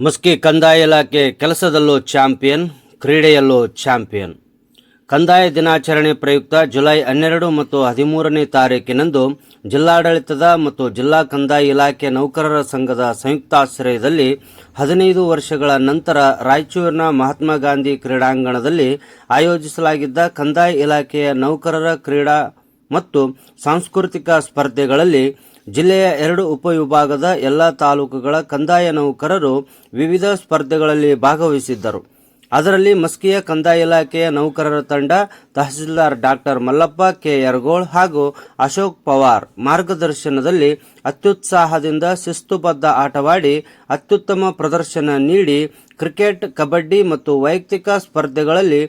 ಮಸ್ಕಿ ಕಂದಾಯ ಇಲಾಖೆ ಕೆಲಸದಲ್ಲೂ champion, ಕ್ರೀಡೆಯಲ್ಲೂ champion. ಕಂದಾಯ ದಿನಾಚರಣೆ ಪ್ರಯುಕ್ತ ಜುಲೈ 12 ಮತ್ತು 13ನೇ ತಾರೀಕಿನಂದು ಜಿಲ್ಲಾಡಳಿತದ ಮತ್ತು ಜಿಲ್ಲಾ ಕಂದಾಯ ಇಲಾಖೆ ನೌಕರರ ಸಂಘದ ಸಂಯುಕ್ತಾಶ್ರಯದಲ್ಲಿ 15 ವರ್ಷಗಳ ನಂತರ ರಾಯಚೂರಿನ ಮಹಾತ್ಮ ಗಾಂಧಿ ಕ್ರೀಡಾಂಗಣದಲ್ಲಿ ಆಯೋಜಿಸಲಾಗಿದ್ದ ಕಂದಾಯ ಇಲಾಖೆಯ ನೌಕರರ ಕ್ರೀಡಾ ಮತ್ತು ಸಾಂಸ್ಕೃತಿಕ ಸ್ಪರ್ಧೆಗಳಲ್ಲಿ ಜಿಲ್ಲೆಯ 2 ಉಪವಿಭಾಗದ ಎಲ್ಲ ತಾಲೂಕುಗಳ ಕಂದಾಯ ನೌಕರರು ವಿವಿಧ ಸ್ಪರ್ಧೆಗಳಲ್ಲಿ ಭಾಗವಹಿಸಿದ್ದರು. ಅದರಲ್ಲಿ ಮಸ್ಕಿಯ ಕಂದಾಯ ಇಲಾಖೆಯ ನೌಕರರ ತಂಡ ತಹಸೀಲ್ದಾರ್ ಡಾಕ್ಟರ್ ಮಲ್ಲಪ್ಪ ಕೆ ಯರಗೋಳ್ ಹಾಗೂ ಅಶೋಕ್ ಪವಾರ್ ಮಾರ್ಗದರ್ಶನದಲ್ಲಿ ಅತ್ಯುತ್ಸಾಹದಿಂದ ಶಿಸ್ತುಬದ್ಧ ಆಟವಾಡಿ ಅತ್ಯುತ್ತಮ ಪ್ರದರ್ಶನ ನೀಡಿ ಕ್ರಿಕೆಟ್, ಕಬಡ್ಡಿ ಮತ್ತು ವೈಯಕ್ತಿಕ ಸ್ಪರ್ಧೆಗಳಲ್ಲಿ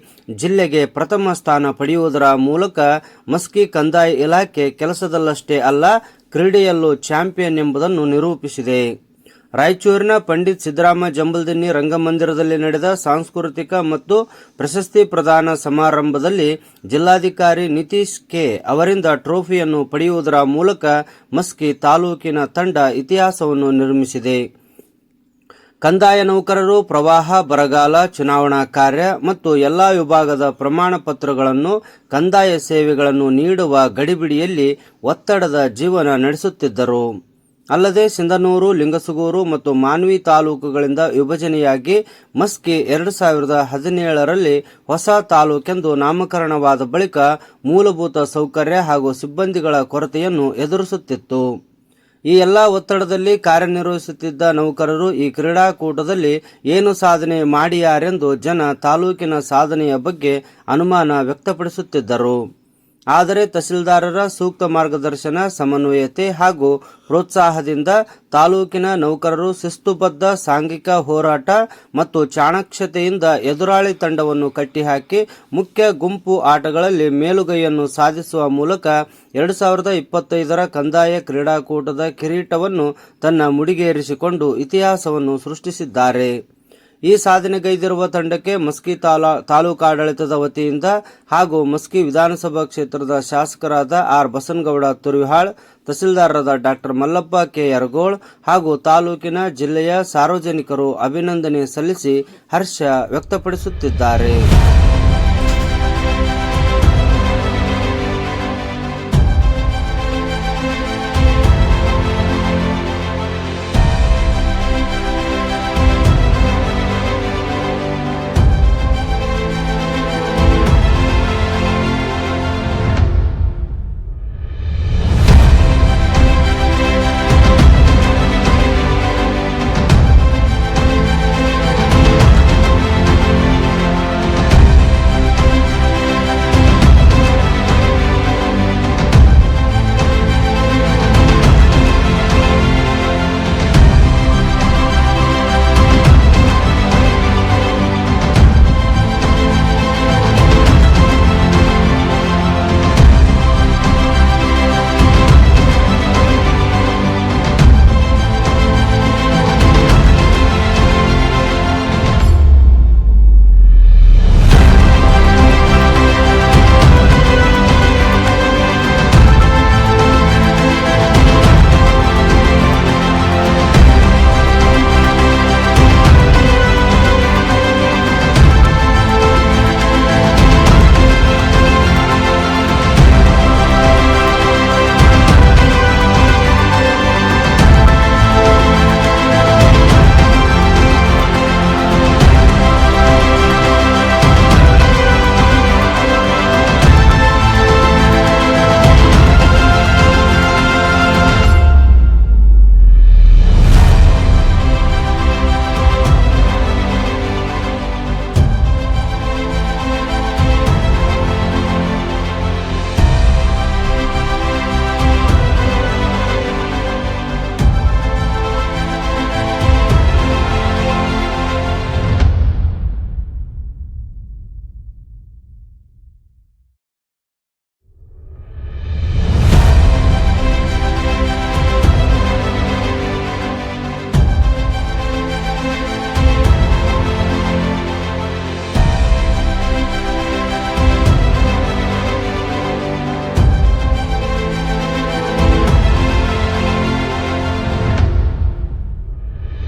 ಜಿಲ್ಲೆಗೆ ಪ್ರಥಮ ಸ್ಥಾನ ಪಡೆಯುವುದರ ಮೂಲಕ ಮಸ್ಕಿ ಕಂದಾಯ ಇಲಾಖೆ ಕೆಲಸದಲ್ಲಷ್ಟೇ ಅಲ್ಲ, ಕ್ರೀಡೆಯಲ್ಲೂ ಚಾಂಪಿಯನ್ ಎಂಬುದನ್ನು ನಿರೂಪಿಸಿದೆ. ರಾಯಚೂರಿನ ಪಂಡಿತ್ ಸಿದ್ದರಾಮ ಜಂಬಲ್ದಿನ್ನಿ ರಂಗಮಂದಿರದಲ್ಲಿ ನಡೆದ ಸಾಂಸ್ಕೃತಿಕ ಮತ್ತು ಪ್ರಶಸ್ತಿ ಪ್ರದಾನ ಸಮಾರಂಭದಲ್ಲಿ ಜಿಲ್ಲಾಧಿಕಾರಿ ನಿತೀಶ್ ಕೆ ಅವರಿಂದ ಟ್ರೋಫಿಯನ್ನು ಪಡೆಯುವುದರ ಮೂಲಕ ಮಸ್ಕಿ ತಾಲೂಕಿನ ತಂಡ ಇತಿಹಾಸವನ್ನು ನಿರ್ಮಿಸಿದೆ. ಕಂದಾಯ ನೌಕರರು ಪ್ರವಾಹ, ಬರಗಾಲ, ಚುನಾವಣಾ ಕಾರ್ಯ ಮತ್ತು ಎಲ್ಲ ವಿಭಾಗದ ಪ್ರಮಾಣ ಪತ್ರಗಳನ್ನು, ಕಂದಾಯ ಸೇವೆಗಳನ್ನು ನೀಡುವ ಗಡಿಬಿಡಿಯಲ್ಲಿ ಒತ್ತಡದ ಜೀವನ ನಡೆಸುತ್ತಿದ್ದರು. ಅಲ್ಲದೆ ಸಿಂಧನೂರು, ಲಿಂಗಸಗೂರು ಮತ್ತು ಮಾನ್ವಿ ತಾಲೂಕುಗಳಿಂದ ವಿಭಜನೆಯಾಗಿ ಮಸ್ಕಿ 2017ರಲ್ಲಿ ಹೊಸ ತಾಲೂಕೆಂದು ನಾಮಕರಣವಾದ ಬಳಿಕ ಮೂಲಭೂತ ಸೌಕರ್ಯ ಹಾಗೂ ಸಿಬ್ಬಂದಿಗಳ ಕೊರತೆಯನ್ನು ಎದುರಿಸುತ್ತಿತ್ತು. ಈ ಎಲ್ಲ ಒತ್ತಡದಲ್ಲಿ ಕಾರ್ಯನಿರ್ವಹಿಸುತ್ತಿದ್ದ ನೌಕರರು ಈ ಕ್ರೀಡಾಕೂಟದಲ್ಲಿ ಏನು ಸಾಧನೆ ಮಾಡಿಯಾರೆಂದು ಜನ ತಾಲೂಕಿನ ಸಾಧನೆಯ ಬಗ್ಗೆ ಅನುಮಾನ ವ್ಯಕ್ತಪಡಿಸುತ್ತಿದ್ದರು. ಆದರೆ ತಹಸೀಲ್ದಾರರ ಸೂಕ್ತ ಮಾರ್ಗದರ್ಶನ, ಸಮನ್ವಯತೆ ಹಾಗೂ ಪ್ರೋತ್ಸಾಹದಿಂದ ತಾಲೂಕಿನ ನೌಕರರು ಶಿಸ್ತುಬದ್ಧ ಸಾಂಘಿಕ ಹೋರಾಟ ಮತ್ತು ಚಾಣಾಕ್ಷತೆಯಿಂದ ಎದುರಾಳಿ ತಂಡವನ್ನು ಕಟ್ಟಿಹಾಕಿ ಮುಖ್ಯ ಗುಂಪು ಆಟಗಳಲ್ಲಿ ಮೇಲುಗೈಯನ್ನು ಸಾಧಿಸುವ ಮೂಲಕ 2025ರ ಕಂದಾಯ ಕ್ರೀಡಾಕೂಟದ ಕಿರೀಟವನ್ನು ತನ್ನ ಮುಡಿಗೇರಿಸಿಕೊಂಡು ಇತಿಹಾಸವನ್ನು ಸೃಷ್ಟಿಸಿದ್ದಾರೆ. ಈ ಸಾಧನೆಗೈದಿರುವ ತಂಡಕ್ಕೆ ಮಸ್ಕಿ ತಾಲೂಕಾಡಳಿತದ ವತಿಯಿಂದ ಹಾಗೂ ಮಸ್ಕಿ ವಿಧಾನಸಭಾ ಕ್ಷೇತ್ರದ ಶಾಸಕರಾದ ಆರ್ ಬಸನಗೌಡ ತುರ್ವಿಹಾಳ್, ತಹಸೀಲ್ದಾರರಾದ ಡಾಕ್ಟರ್ ಮಲ್ಲಪ್ಪ ಕೆ ಯರಗೋಳ್ ಹಾಗೂ ತಾಲೂಕಿನ ಜಿಲ್ಲೆಯ ಸಾರ್ವಜನಿಕರು ಅಭಿನಂದನೆ ಸಲ್ಲಿಸಿ ಹರ್ಷ ವ್ಯಕ್ತಪಡಿಸುತ್ತಿದ್ದಾರೆ.